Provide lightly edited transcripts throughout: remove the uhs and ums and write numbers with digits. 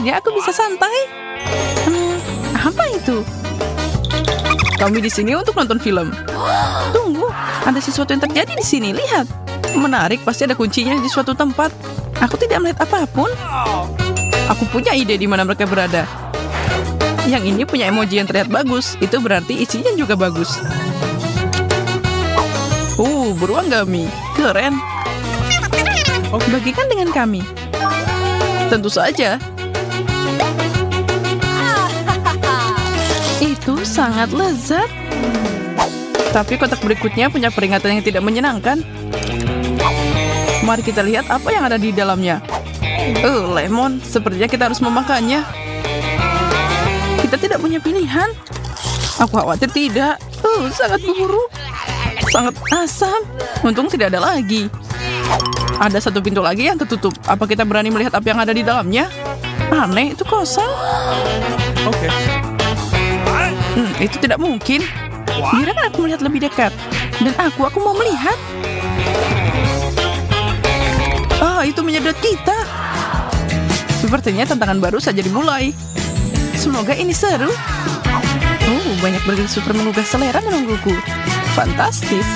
akhirnya aku bisa santai. Apa itu? Kami di sini untuk nonton film. Tunggu, ada sesuatu yang terjadi di sini. Lihat, menarik. Pasti ada kuncinya di suatu tempat. Aku tidak melihat apapun. Aku punya ide di mana mereka berada. Yang ini punya emoji yang terlihat bagus. Itu berarti isinya juga bagus. Beruang gami. Keren. Bagikan dengan kami. Tentu saja. Itu sangat lezat. Tapi kotak berikutnya punya peringatan yang tidak menyenangkan. Mari kita lihat apa yang ada di dalamnya. Lemon. Sepertinya kita harus memakannya. Kita tidak punya pilihan. Aku khawatir tidak. Sangat buruk. Sangat asam. Untung tidak ada lagi. Ada satu pintu lagi yang tertutup. Apa kita berani melihat apa yang ada di dalamnya? Aneh, itu kosong. Oke. Itu tidak mungkin. Biarkan aku melihat lebih dekat. Dan aku mau melihat. Itu menyedot kita. Sepertinya tantangan baru saja dimulai. Semoga ini seru. Banyak burger super menggugah selera menungguku. Fantastis.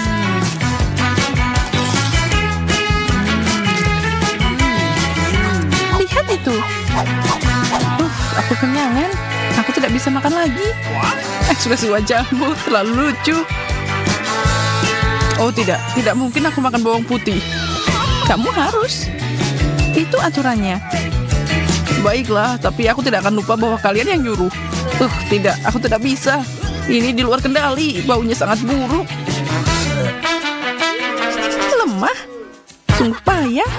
Lihat itu. Aku kenyangan. Aku tidak bisa makan lagi. Ekspresi wajahmu terlalu lucu. Tidak mungkin aku makan bawang putih. Kamu harus. Itu aturannya. Baiklah, tapi aku tidak akan lupa bahwa kalian yang nyuruh. Tidak, aku tidak bisa. Ini di luar kendali, baunya sangat buruk. Lemah. Sungguh payah.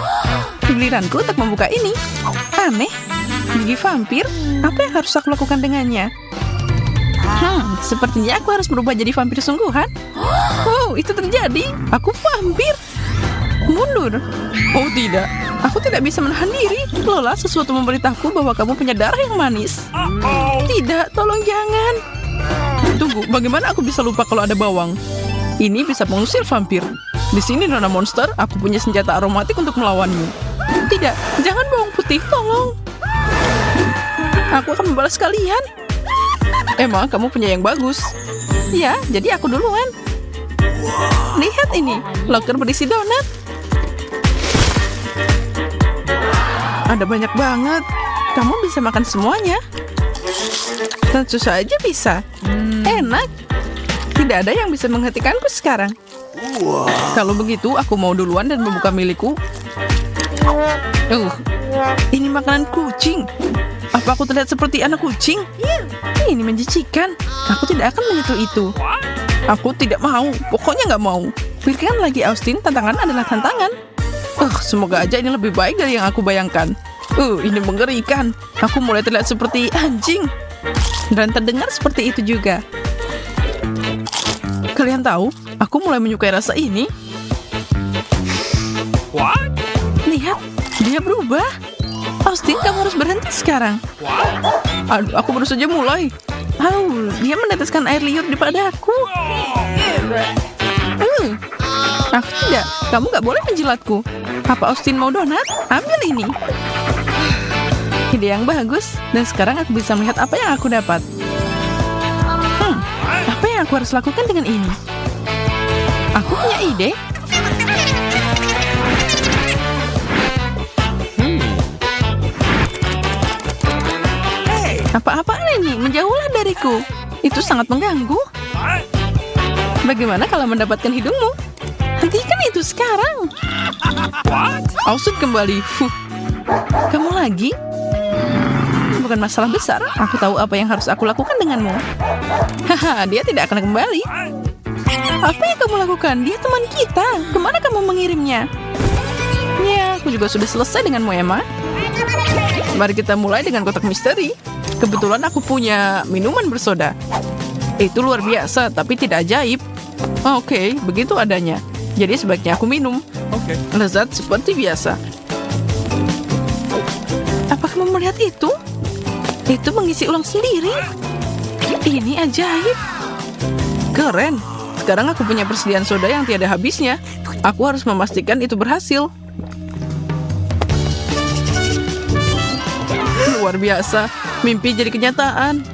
Giliranku untuk membuka ini. Aneh. Gigi vampir, apa yang harus aku lakukan dengannya? Sepertinya aku harus berubah jadi vampir sungguhan. Itu terjadi. Aku vampir. Mundur. Tidak. Aku tidak bisa menahan diri. Lola, sesuatu memberitahuku bahwa kamu punya darah yang manis. Tidak, tolong jangan. Tunggu, bagaimana aku bisa lupa kalau ada bawang? Ini bisa mengusir vampir. Di sini, Nona Monster, aku punya senjata aromatik untuk melawanmu. Tidak, jangan bawang putih, tolong. Aku akan membalas kalian. Emang kamu punya yang bagus? Ya, jadi aku duluan. Lihat ini, loker berisi donat. Ada banyak banget. Kamu bisa makan semuanya. Tentu saja bisa. Enak. Tidak ada yang bisa menghentikanku sekarang. Kalau begitu, aku mau duluan dan membuka milikku. Ini makanan kucing. Apa aku terlihat seperti anak kucing? Ini menjijikan. Aku tidak akan menyentuh itu. Aku tidak mau. Pokoknya nggak mau. Pikirkan lagi, Austin. Tantangan adalah tantangan. Semoga aja ini lebih baik dari yang aku bayangkan. Ini mengerikan. Aku mulai terlihat seperti anjing. Dan terdengar seperti itu juga. Kalian tahu, aku mulai menyukai rasa ini. Lihat, dia berubah. Austin, kamu harus berhenti sekarang. Aku baru saja mulai. Dia meneteskan air liur di padaku. Aku tidak. Kamu gak boleh menjilatku. Apa Austin mau donat? Ambil ini. Ide yang bagus. Dan sekarang aku bisa melihat apa yang aku dapat. Apa yang aku harus lakukan dengan ini? Aku punya ide. Apa-apaan ini? Menjauhlah dariku. Itu sangat mengganggu. Bagaimana kalau mendapatkan hidungmu? Hentikan itu sekarang. Austin kembali. Kamu lagi? Bukan masalah besar. Aku tahu apa yang harus aku lakukan denganmu. Dia tidak akan kembali. Apa yang kamu lakukan? Dia teman kita. Kemana kamu mengirimnya? Ya, aku juga sudah selesai denganmu, Emma. Mari kita mulai dengan kotak misteri. Kebetulan aku punya minuman bersoda. Itu luar biasa, tapi tidak ajaib. Oke, begitu adanya. Jadi sebaiknya aku minum. Lezat seperti biasa. Apa kamu melihat itu? Itu mengisi ulang sendiri. Ini ajaib. Keren. Sekarang aku punya persediaan soda yang tiada habisnya. Aku harus memastikan itu berhasil. Luar Luar biasa, mimpi jadi kenyataan.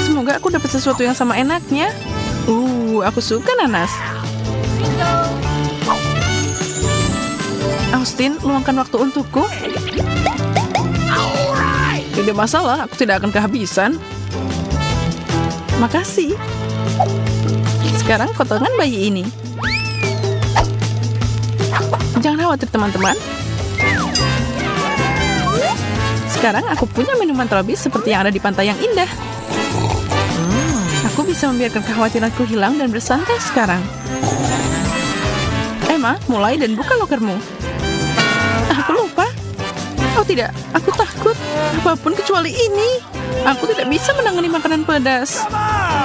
Semoga aku dapat sesuatu yang sama enaknya. Aku suka nanas. Austin, luangkan waktu untukku. Tidak masalah, aku tidak akan kehabisan. Makasih. Sekarang potongan bayi ini. Jangan khawatir teman-teman. Sekarang aku punya minuman tropis seperti yang ada di pantai yang indah. Aku bisa membiarkan kekhawatiranku hilang dan bersantai sekarang. Emma, mulai dan buka lokermu. Aku lupa. Oh tidak, aku takut. Apapun kecuali ini. Aku tidak bisa menangani makanan pedas.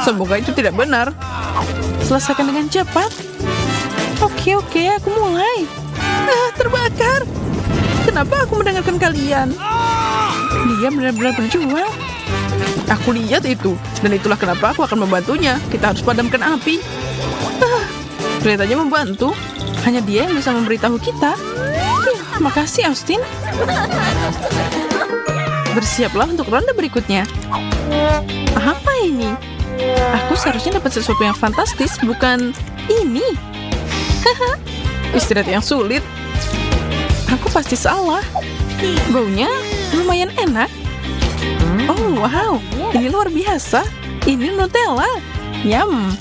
Semoga itu tidak benar. Selesaikan dengan cepat. Oke, aku mulai. Terbakar. Kenapa aku mendengarkan kalian? Dia benar-benar berjuang. Aku lihat itu. Dan itulah kenapa aku akan membantunya. Kita harus padamkan api. Kelihatannya membantu. Hanya dia yang bisa memberitahu kita. Makasih, Austin. Bersiaplah untuk ronde berikutnya. Apa ini? Aku seharusnya dapat sesuatu yang fantastis, bukan ini. Istirahat yang sulit. Aku pasti salah. Baunya lumayan enak. Oh, wow. Ini luar biasa. Ini Nutella. Yum.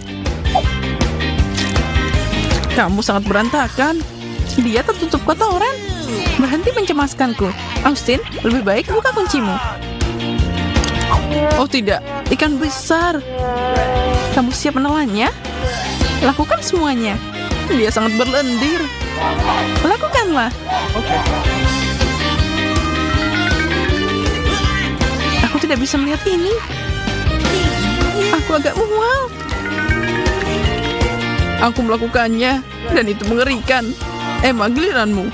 Kamu sangat berantakan. Dia tertutup kotoran. Berhenti mencemaskanku. Austin, lebih baik buka kuncimu. Oh tidak, ikan besar. Kamu siap menelannya? Lakukan semuanya. Dia sangat berlendir. Lakukanlah. Aku tidak bisa melihat ini. Aku agak mual. Aku melakukannya, dan itu mengerikan. Emma, giliranmu.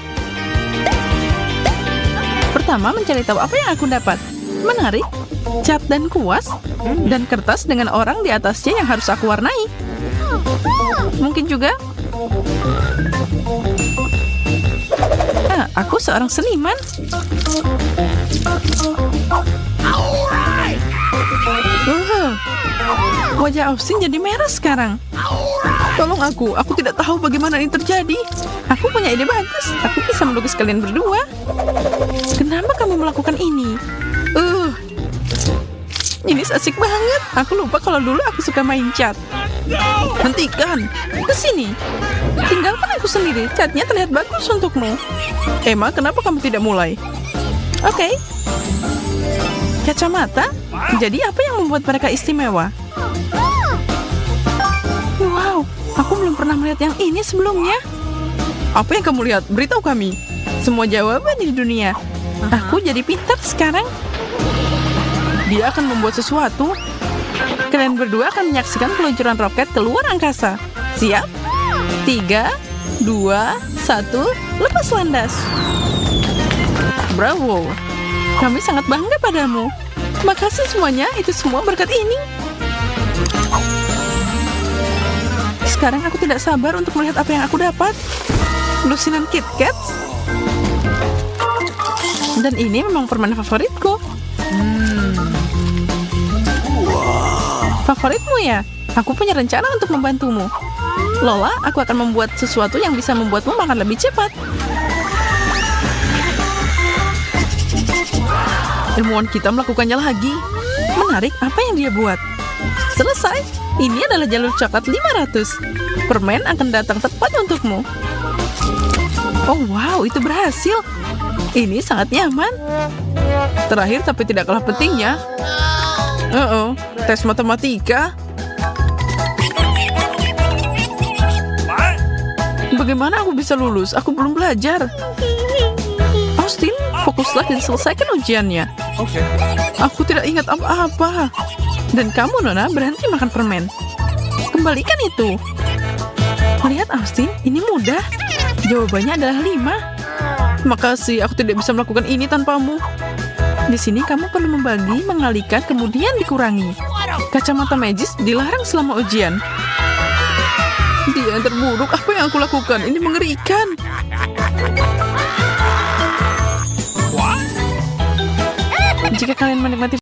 Pertama, mencari tahu apa yang aku dapat. Menarik, cat dan kuas, dan kertas dengan orang di atasnya yang harus aku warnai. Mungkin juga aku seorang seniman. Wajah Austin jadi merah sekarang. Tolong aku tidak tahu bagaimana ini terjadi. Aku punya ide bagus. Aku bisa melukis kalian berdua. Kenapa kamu melakukan ini? Ini asik banget. Aku lupa kalau dulu aku suka main cat. Hentikan. Kesini. Tinggalkan aku sendiri. Catnya terlihat bagus untukmu. Emma, kenapa kamu tidak mulai? Oke. Kacamata? Jadi apa yang membuat mereka istimewa? Wow, aku belum pernah melihat yang ini sebelumnya. Apa yang kamu lihat? Beritahu kami. Semua jawaban di dunia. Aku jadi pintar sekarang. Dia akan membuat sesuatu. Kalian berdua akan menyaksikan peluncuran roket ke luar angkasa. Siap? 3, 2, 1, lepas landas. Bravo. Kami sangat bangga padamu. Makasih semuanya, itu semua berkat ini. Sekarang aku tidak sabar untuk melihat apa yang aku dapat. Lusinan Kit Kat. Dan ini memang permen favoritku. Favoritmu ya? Aku punya rencana untuk membantumu. Lola, aku akan membuat sesuatu yang bisa membuatmu makan lebih cepat. Ilmuwan kita melakukannya lagi. Menarik, apa yang dia buat? Selesai. Ini adalah jalur coklat 500. Permen akan datang tepat untukmu. Oh wow, itu berhasil. Ini sangat nyaman. Terakhir tapi tidak kalah pentingnya. Tes matematika. Bagaimana aku bisa lulus? Aku belum belajar. Austin, fokuslah dan selesaikan ujiannya. Aku tidak ingat apa-apa. Dan kamu, Nona, berhenti makan permen. Kembalikan itu. Lihat, Austin, ini mudah. Jawabannya adalah 5. Makasih, aku tidak bisa melakukan ini tanpamu. Di sini kamu perlu membagi, mengalihkan, kemudian dikurangi. Kacamata magis dilarang selama ujian. Dia yang terburuk, apa yang aku lakukan? Ini mengerikan. jika kalian menikmati...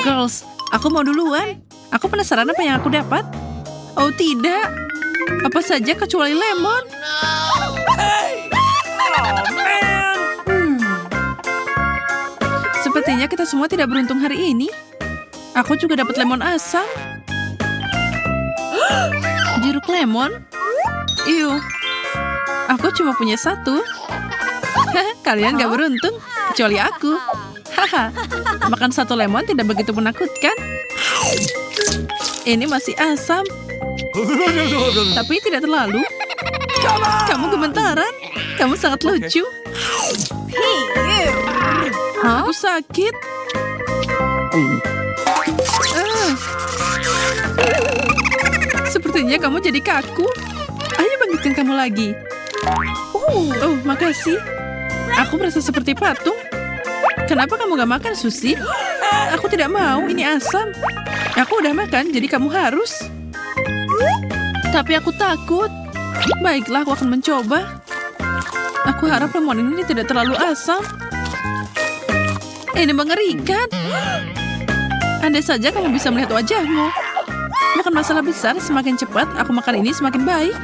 Girls, aku mau duluan. Aku penasaran apa yang aku dapat. Oh tidak, apa saja kecuali lemon. Sepertinya kita semua tidak beruntung hari ini. Aku juga dapat lemon asam. Jeruk lemon? Iu, aku cuma punya satu. Kalian gak beruntung, kecuali aku. Haha, makan satu lemon tidak begitu menakutkan. Ini masih asam, tapi tidak terlalu. Kamu gemetaran. Kamu sangat lucu. Aku sakit. Sepertinya kamu jadi kaku. Ayo bangkitkan kamu lagi. Oh, makasih. Aku merasa seperti patung. Kenapa kamu gak makan, Susi? Aku tidak mau, ini asam. Aku udah makan, jadi kamu harus. Tapi aku takut. Baiklah, aku akan mencoba. Aku harap lemon ini tidak terlalu asam. Ini mengerikan. Andai saja kamu bisa melihat wajahmu. Bukan masalah besar, semakin cepat aku makan ini semakin baik.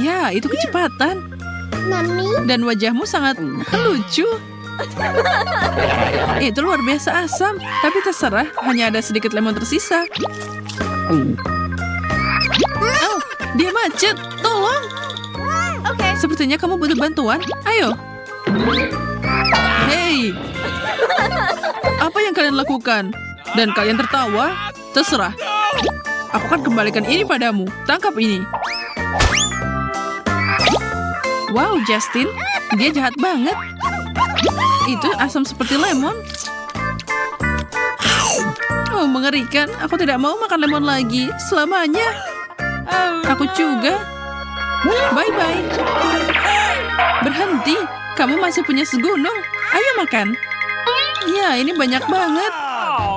Ya, itu kecepatan. Dan wajahmu sangat lucu. Itu luar biasa asam, tapi terserah, hanya ada sedikit lemon tersisa. Oh, dia macet, tolong. Sepertinya kamu butuh bantuan, ayo. Hei, apa yang kalian lakukan? Dan kalian tertawa? Terserah. Aku akan kembalikan ini padamu. Tangkap ini. Wow, Justin, dia jahat banget. Itu asam seperti lemon. Oh, mengerikan. Aku tidak mau makan lemon lagi selamanya. Aku juga. Bye-bye. Berhenti. Kamu masih punya segunung. Ayo makan. Ya, ini banyak banget.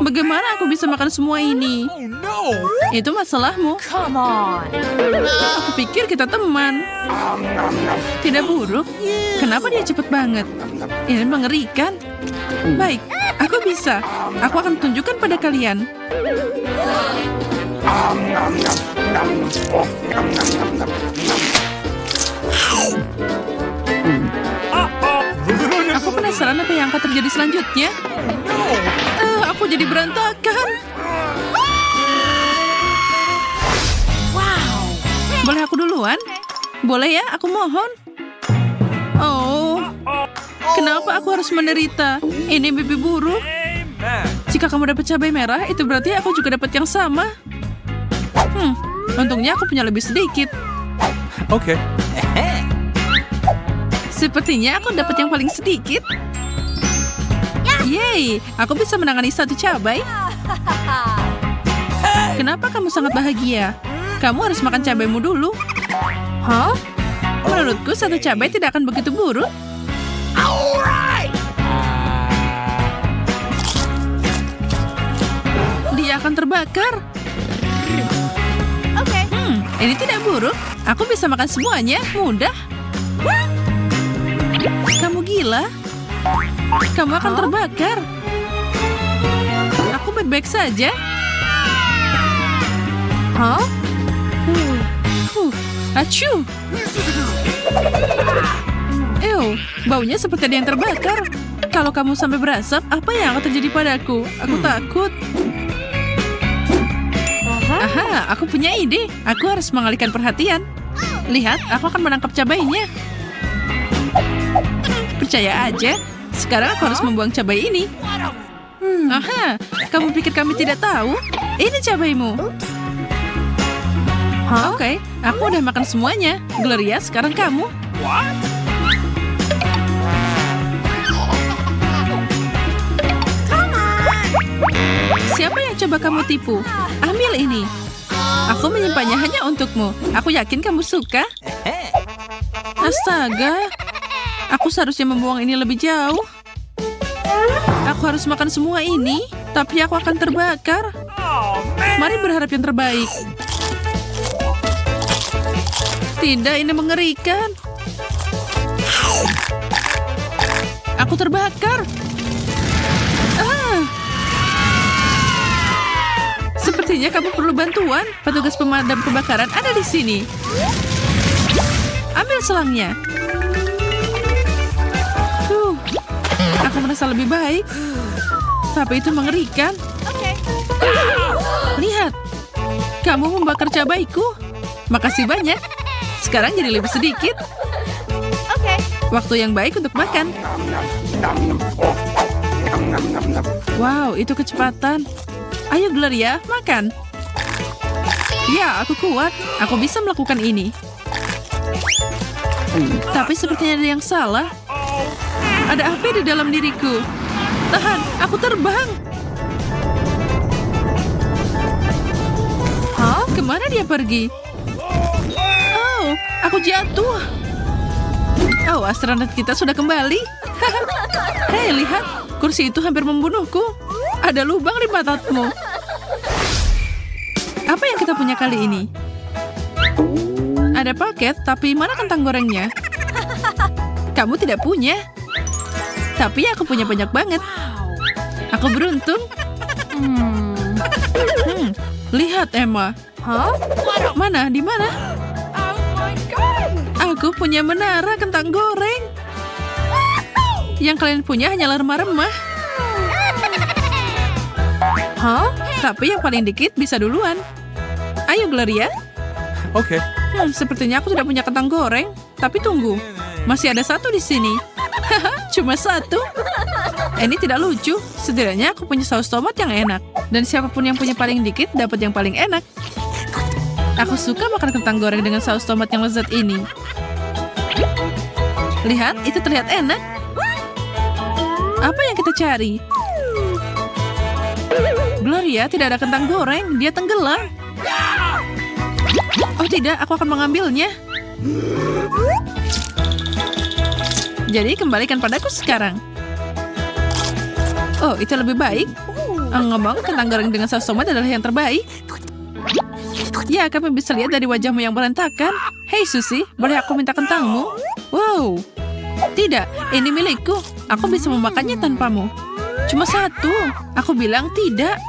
Bagaimana aku bisa makan semua ini? Itu masalahmu. Aku pikir kita teman. Tidak buruk. Kenapa dia cepat banget? Ini mengerikan. Baik, aku bisa. Aku akan tunjukkan pada kalian. Aku penasaran apa yang akan terjadi selanjutnya. Aku jadi berantakan. Boleh aku duluan? Boleh ya, aku mohon. Oh, kenapa aku harus menderita? Ini mimpi buruk. Jika kamu dapat cabai merah, itu berarti aku juga dapat yang sama. Untungnya aku punya lebih sedikit. Oke. Sepertinya aku dapat yang paling sedikit. Yeay, aku bisa menangani satu cabai. Kenapa kamu sangat bahagia? Kamu harus makan cabaimu dulu. Hah? Menurutku satu cabai tidak akan begitu buruk. Dia akan terbakar. Ini tidak buruk. Aku bisa makan semuanya, mudah. Kamu gila? Kamu akan terbakar. Aku baik-baik saja. Hah? Acuh. Ew, baunya seperti ada yang terbakar. Kalau kamu sampai berasap, apa yang akan terjadi padaku? Aku takut. Aha, aku punya ide. Aku harus mengalihkan perhatian. Lihat, aku akan menangkap cabainya. Percaya aja, sekarang aku harus membuang cabai ini. Aha, kamu pikir kami tidak tahu? Ini cabaimu. Oke, aku udah makan semuanya. Gloria, sekarang kamu. Siapa yang coba kamu tipu? Ambil ini. Aku menyimpannya hanya untukmu. Aku yakin kamu suka. Astaga. Aku seharusnya membuang ini lebih jauh. Aku harus makan semua ini, tapi aku akan terbakar. Mari berharap yang terbaik. Tidak, ini mengerikan. Aku terbakar. Sepertinya kamu perlu bantuan. Petugas pemadam kebakaran ada di sini. Ambil selangnya. Aku merasa lebih baik. Tapi itu mengerikan. Lihat. Kamu membakar cabaiku. Makasih banyak. Sekarang jadi lebih sedikit. Waktu yang baik untuk makan. Wow, itu kecepatan. Ayo Gloria, makan. Ya, aku kuat. Aku bisa melakukan ini. Tapi sepertinya ada yang salah. Ada api di dalam diriku. Tahan, aku terbang. Hah? Kemana dia pergi? Oh, aku jatuh. Oh, astronot kita sudah kembali. Hei, lihat. Kursi itu hampir membunuhku. Ada lubang di matamu. Apa yang kita punya kali ini? Ada paket, tapi mana kentang gorengnya? Kamu tidak punya. Tapi aku punya banyak banget. Aku beruntung. Lihat, Emma. Mana? Di mana? Aku punya menara kentang goreng. Yang kalian punya hanyalah remah-remah. Tapi yang paling dikit bisa duluan. Ayo, Gloria. Oke. Sepertinya aku tidak punya kentang goreng. Tapi tunggu. Masih ada satu di sini. Cuma satu. Ini tidak lucu. Setidaknya aku punya saus tomat yang enak. Dan siapapun yang punya paling dikit dapat yang paling enak. Aku suka makan kentang goreng dengan saus tomat yang lezat ini. Lihat, itu terlihat enak. Apa yang kita cari? Gloria, tidak ada kentang goreng. Dia tenggelam. Oh tidak, aku akan mengambilnya. Jadi kembalikan padaku sekarang. Oh, itu lebih baik. Ngomong, kentang goreng dengan saus tomat adalah yang terbaik. Ya, kami bisa lihat dari wajahmu yang berantakan. Hei Susie, boleh aku minta kentangmu? Wow. Tidak, ini milikku. Aku bisa memakannya tanpamu. Cuma satu. Aku bilang tidak.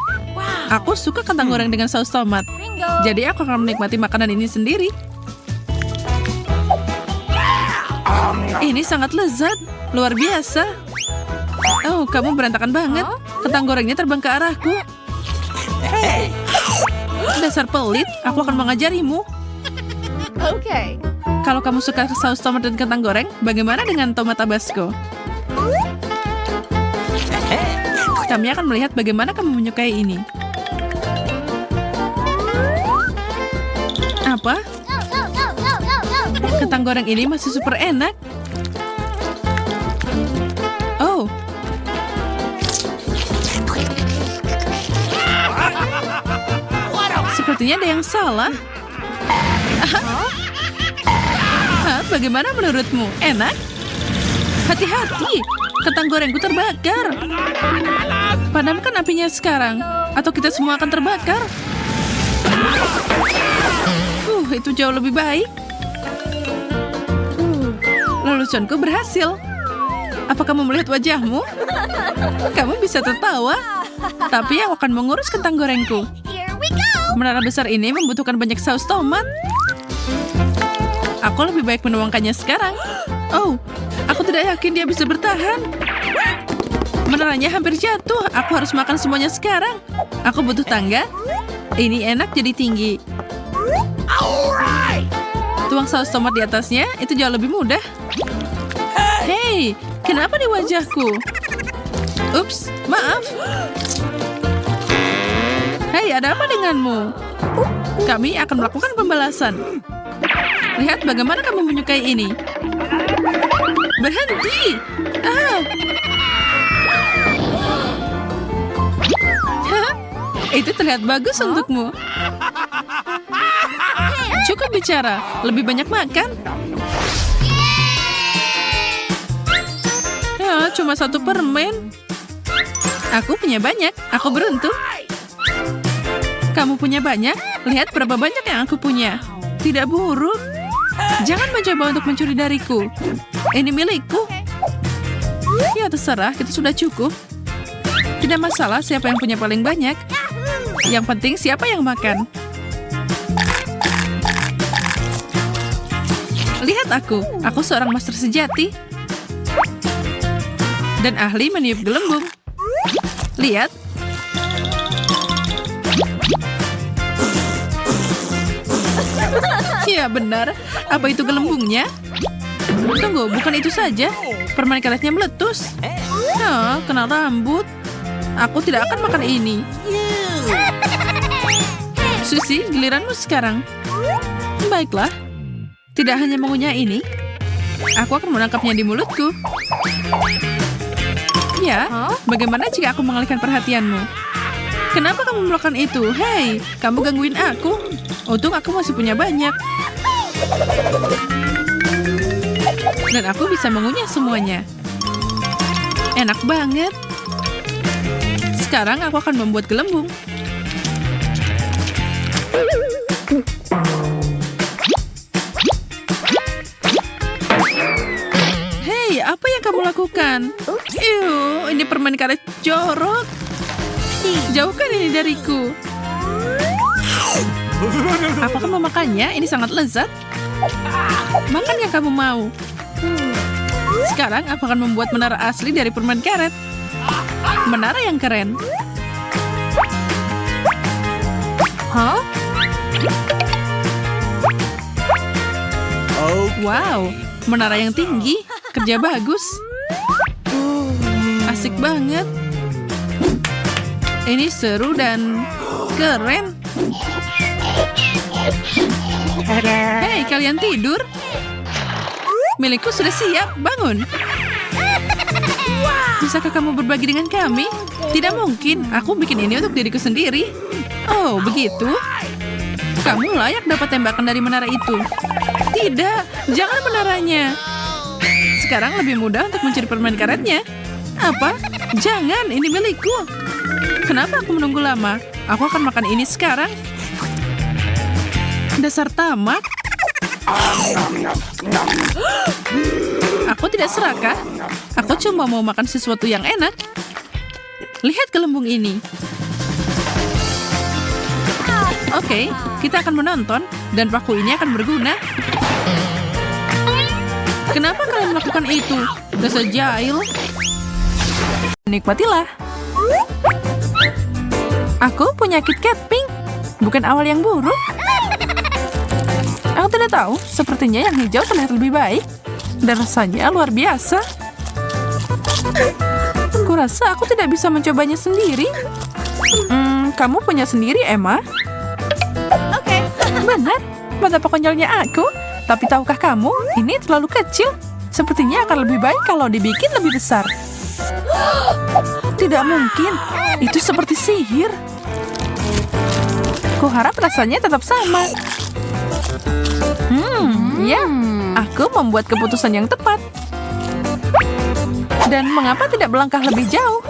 Aku suka kentang goreng dengan saus tomat. Jadi aku akan menikmati makanan ini sendiri. Ini sangat lezat. Luar biasa. Oh, kamu berantakan banget. Kentang gorengnya terbang ke arahku. Dasar pelit, aku akan mengajarimu. Kalau kamu suka saus tomat dan kentang goreng, bagaimana dengan tomat tabasco? Kami akan melihat bagaimana kamu menyukai ini. Apa? Kentang goreng ini masih super enak. Oh. Sepertinya ada yang salah. Bagaimana menurutmu? Enak? Hati-hati, kentang gorengku terbakar. Padamkan apinya sekarang, atau kita semua akan terbakar. Itu jauh lebih baik. Leluconku berhasil. Apa kamu melihat wajahmu? Kamu bisa tertawa. Tapi aku akan mengurus kentang gorengku. Menara besar ini membutuhkan banyak saus tomat. Aku lebih baik menuangkannya sekarang. Oh, aku tidak yakin dia bisa bertahan. Menaranya hampir jatuh. Aku harus makan semuanya sekarang. Aku butuh tangga. Ini enak jadi tinggi. Tuang saus tomat di atasnya, itu jauh lebih mudah. Hei, kenapa di wajahku? Ups, maaf. Hei, ada apa denganmu? Kami akan melakukan pembalasan. Lihat bagaimana kamu menyukai ini. Berhenti! Itu terlihat bagus untukmu. Cukup bicara, lebih banyak makan. Ya, cuma satu permen. Aku punya banyak, aku beruntung. Kamu punya banyak, lihat berapa banyak yang aku punya. Tidak buruk. Jangan mencoba untuk mencuri dariku. Ini milikku. Ya terserah, kita sudah cukup. Tidak masalah siapa yang punya paling banyak. Yang penting siapa yang makan. Lihat aku seorang master sejati. Dan ahli meniup gelembung. Lihat. Ya benar, apa itu gelembungnya? Tunggu, bukan itu saja. Permen karetnya meletus. Nah, kena rambut. Aku tidak akan makan ini. Susie, giliranmu sekarang. Baiklah. Tidak hanya mengunyah ini, aku akan menangkapnya di mulutku. Ya, bagaimana jika aku mengalihkan perhatianmu? Kenapa kamu melakukan itu? Hei, kamu gangguin aku. Untung aku masih punya banyak. Dan aku bisa mengunyah semuanya. Enak banget. Sekarang aku akan membuat gelembung. Hei, apa yang kamu lakukan? Ew, ini permen karet jorok. Jauhkan ini dariku. Apa kamu makannya? Ini sangat lezat. Makan yang kamu mau. Sekarang aku akan membuat menara asli dari permen karet. Menara yang keren. Hah? Wow, menara yang tinggi. Kerja bagus. Asik banget. Ini seru dan keren. Hei, kalian tidur? Milikku sudah siap, bangun. Bisakah kamu berbagi dengan kami? Tidak mungkin, aku bikin ini untuk diriku sendiri. Oh, begitu? Kamu layak dapat tembakan dari menara itu. Tidak, jangan menaranya. Sekarang lebih mudah untuk mencuri permen karetnya. Apa? Jangan, ini milikku. Kenapa aku menunggu lama? Aku akan makan ini sekarang. Dasar tamak. Aku tidak serakah. Aku cuma mau makan sesuatu yang enak. Lihat gelembung ini. Oke, kita akan menonton dan paku ini akan berguna. Kenapa kalian melakukan itu? Dasar jahil. Nikmatilah. Aku punya KitKat pink. Bukan awal yang buruk. Aku tidak tahu, sepertinya yang hijau terlihat lebih baik. Dan rasanya luar biasa. Kurasa aku tidak bisa mencobanya sendiri. Kamu punya sendiri, Emma? Oke. Benar, betapa konyolnya aku. Tapi tahukah kamu, ini terlalu kecil. Sepertinya akan lebih baik kalau dibikin lebih besar. Tidak mungkin, itu seperti sihir. Kuharap rasanya tetap sama. Ya, aku membuat keputusan yang tepat. Dan mengapa tidak melangkah lebih jauh?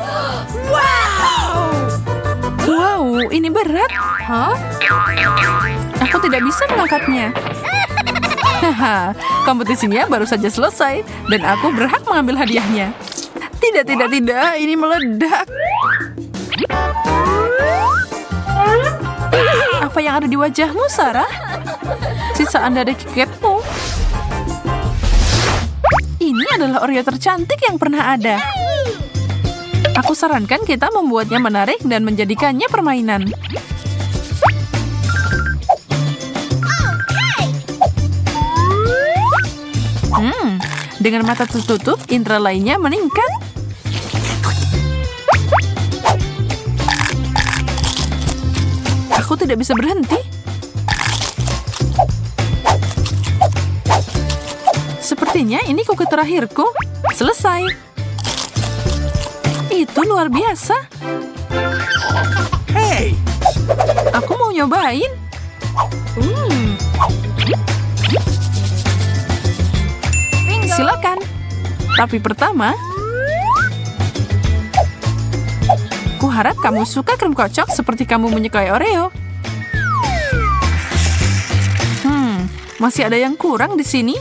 Wow, ini berat. Aku tidak bisa mengangkatnya. Haha, kompetisinya baru saja selesai dan aku berhak mengambil hadiahnya. Tidak, ini meledak. Apa yang ada di wajahmu, Sarah? Sisaan dari KitKatmu. Ini adalah Oreo tercantik yang pernah ada. Aku sarankan kita membuatnya menarik dan menjadikannya permainan. Dengan mata tertutup, indera lainnya meningkat. Aku tidak bisa berhenti. Sepertinya ini kuku terakhirku. Selesai. Itu luar biasa. Hey, aku mau nyobain. Silakan. Tapi pertama, kuharap kamu suka krim kocok seperti kamu menyukai Oreo. Masih ada yang kurang di sini.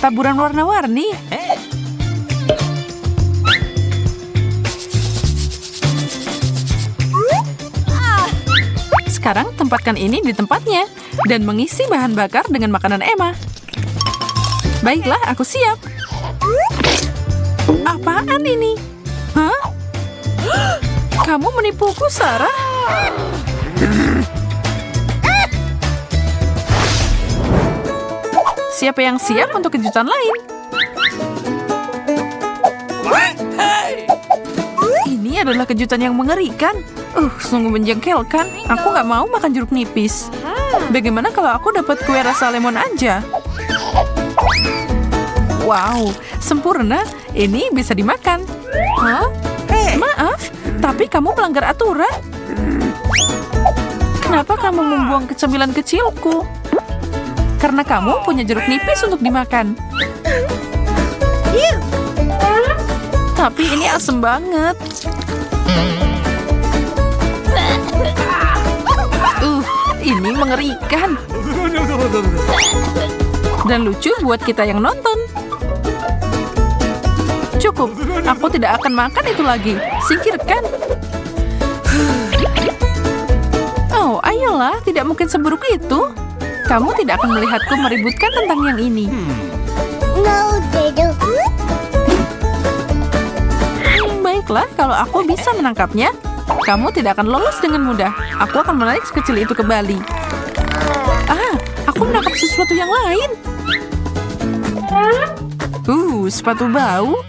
Taburan warna-warni. Sekarang tempatkan ini di tempatnya dan mengisi bahan bakar dengan makanan Emma. Baiklah, aku siap. Apaan ini? Hah? Kamu menipuku, Sarah? Siapa yang siap untuk kejutan lain? Ini adalah kejutan yang mengerikan. Sungguh menjengkelkan. Aku nggak mau makan jeruk nipis. Bagaimana kalau aku dapat kue rasa lemon aja? Wow, sempurna. Ini bisa dimakan. Hah? Maaf, tapi kamu melanggar aturan. Kenapa kamu membuang kecemilan kecilku? Karena kamu punya jeruk nipis untuk dimakan. Tapi ini asem banget. Ini mengerikan. Dan lucu buat kita yang nonton. Cukup, aku tidak akan makan itu lagi. Singkirkan. Oh, ayolah, tidak mungkin seburuk itu. Kamu tidak akan melihatku meributkan tentang yang ini. No, they don't. Baiklah, kalau aku bisa menangkapnya, kamu tidak akan lolos dengan mudah. Aku akan menarik sekecil itu kembali. Aku menangkap sesuatu yang lain. Sepatu bau.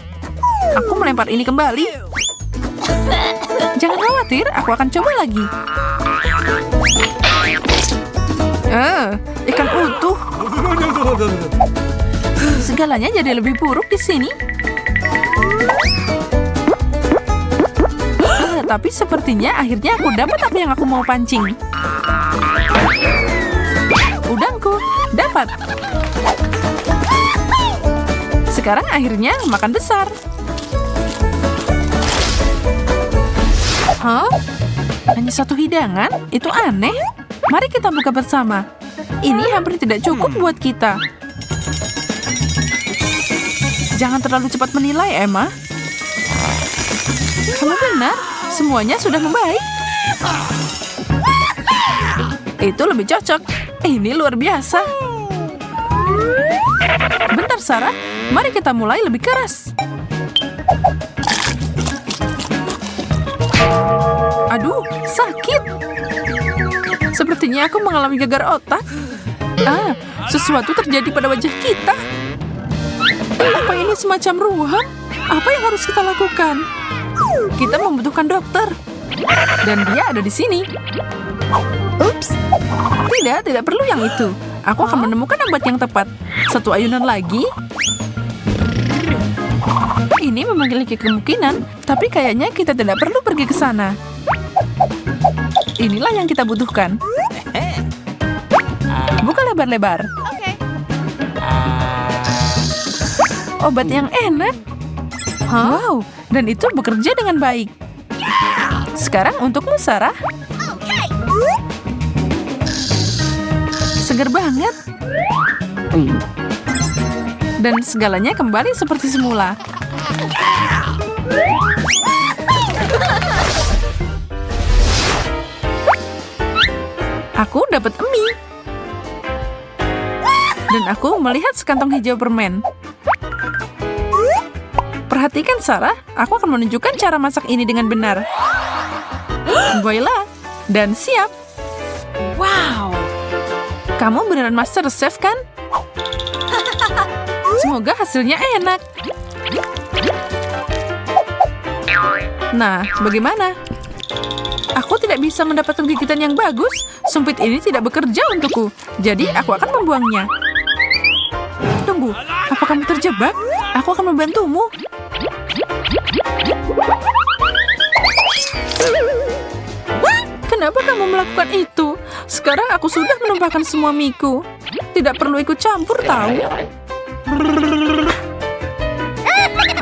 Aku melempar ini kembali. Jangan khawatir, aku akan coba lagi. Ikan utuh. Segalanya jadi lebih buruk di sini. Tapi sepertinya akhirnya aku dapat apa yang aku mau pancing. Udangku, dapat. Sekarang akhirnya makan besar. Hah? Hanya satu hidangan? Itu aneh. Mari kita buka bersama. Ini hampir tidak cukup buat kita. Jangan terlalu cepat menilai, Emma. Kamu benar. Semuanya sudah membaik. Itu lebih cocok. Ini luar biasa. Bentar, Sarah. Mari kita mulai lebih keras. Aduh, sakit. Sepertinya aku mengalami gagal otak. Sesuatu terjadi pada wajah kita. Apa ini semacam ruam? Apa yang harus kita lakukan? Kita membutuhkan dokter. Dan dia ada di sini. Oops. Tidak perlu yang itu. Aku akan menemukan obat yang tepat. Satu ayunan lagi. Ini memiliki kemungkinan, tapi kayaknya kita tidak perlu pergi ke sana. Inilah yang kita butuhkan. Buka lebar-lebar. Obat yang enak. Wow, dan itu bekerja dengan baik. Sekarang untukmu, Sarah. Segar banget. Dan segalanya kembali seperti semula. Aku dapat mie. Dan aku melihat sekantong hijau permen. Perhatikan, Sarah. Aku akan menunjukkan cara masak ini dengan benar. Voila. Dan siap. Wow. Kamu beneran master chef, kan? Semoga hasilnya enak. Nah, bagaimana? Aku tidak bisa mendapatkan gigitan yang bagus. Sumpit ini tidak bekerja untukku. Jadi, aku akan membuangnya. Tunggu, apa kamu terjebak? Aku akan membantumu. Kenapa kamu melakukan itu? Sekarang aku sudah menumpahkan semua miku. Tidak perlu ikut campur, tahu?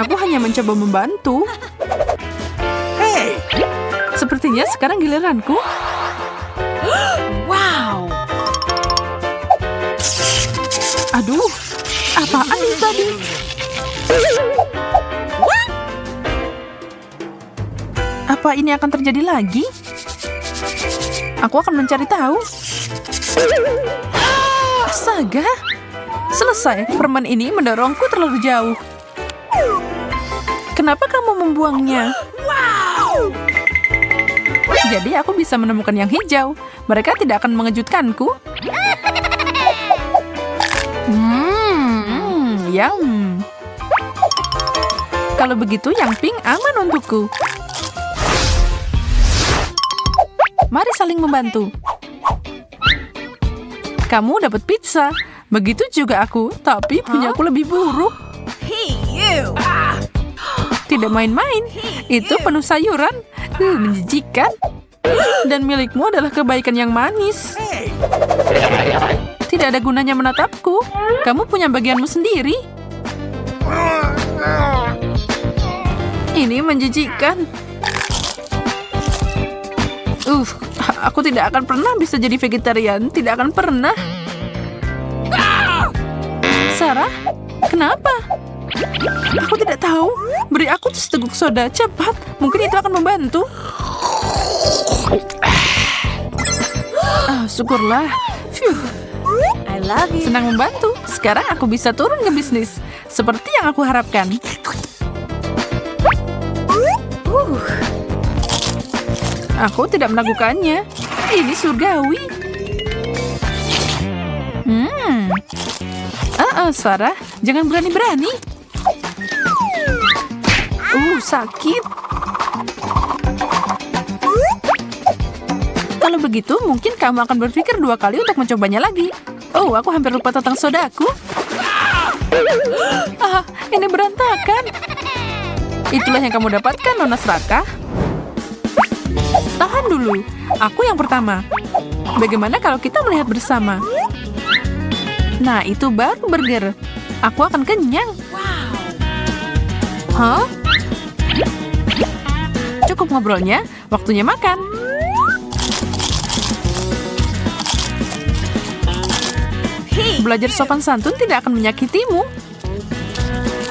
Aku hanya mencoba membantu. Sepertinya sekarang giliranku. Wow. Aduh, apaan itu tadi? Apa ini akan terjadi lagi? Aku akan mencari tahu. Astaga! Selesai, permen ini mendorongku terlalu jauh. Kenapa kamu membuangnya? Jadi aku bisa menemukan yang hijau. Mereka tidak akan mengejutkanku. Yum. Kalau begitu yang pink aman untukku. Mari saling membantu. Kamu dapat pizza. Begitu juga aku, tapi punyaku lebih buruk. Tidak main-main. Itu penuh sayuran. Menjijikan. Dan milikmu adalah kebaikan yang manis. Tidak ada gunanya menatapku. Kamu punya bagianmu sendiri. Ini menjijikan. Aku tidak akan pernah bisa jadi vegetarian. Tidak akan pernah. Sarah, kenapa? Aku tidak tahu. Beri aku seteguk soda, cepat. Mungkin itu akan membantu. Syukurlah. I love you. Senang membantu. Sekarang aku bisa turun ke bisnis. Seperti yang aku harapkan. Aku tidak melakukannya. Ini surgawi. Sarah, jangan berani-berani. Sakit. Kalau begitu, mungkin kamu akan berpikir 2 kali untuk mencobanya lagi. Aku hampir lupa tentang sodaku. Ini berantakan. Itulah yang kamu dapatkan, Nona Serakah. Tahan dulu, aku yang pertama. Bagaimana kalau kita melihat bersama? Nah, itu baru burger. Aku akan kenyang. Cukup ngobrolnya, waktunya makan. Belajar sopan santun tidak akan menyakitimu.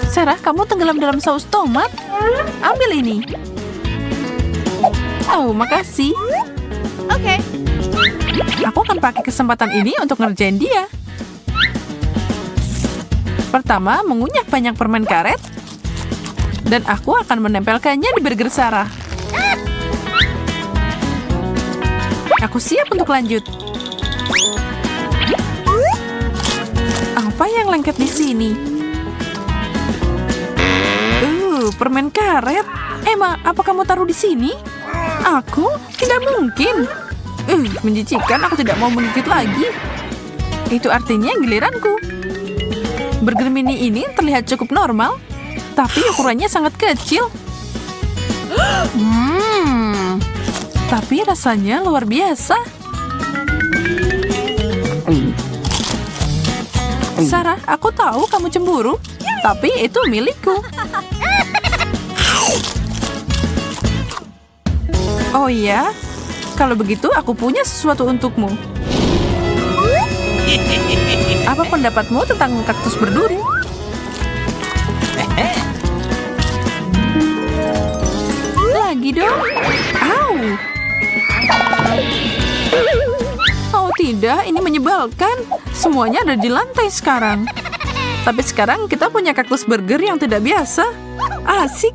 Sarah, kamu tenggelam dalam saus tomat. Ambil ini. Makasih. Oke. Aku akan pakai kesempatan ini untuk ngerjain dia. Pertama, mengunyah banyak permen karet. Dan aku akan menempelkannya di burger Sarah. Aku siap untuk lanjut. Apa yang lengket di sini? Permen karet. Emma, apa kamu taruh di sini? Aku? Tidak mungkin. Menjijikan, aku tidak mau menggigit lagi. Itu artinya giliranku. Burger mini ini terlihat cukup normal, tapi ukurannya sangat kecil. Tapi rasanya luar biasa. Sarah, aku tahu kamu cemburu, tapi itu milikku. Oh iya? Kalau begitu aku punya sesuatu untukmu. Apa pendapatmu tentang kaktus berduri? Lagi dong. Oh tidak, ini menyebalkan. Semuanya ada di lantai sekarang. Tapi sekarang kita punya kaktus burger yang tidak biasa. Asik.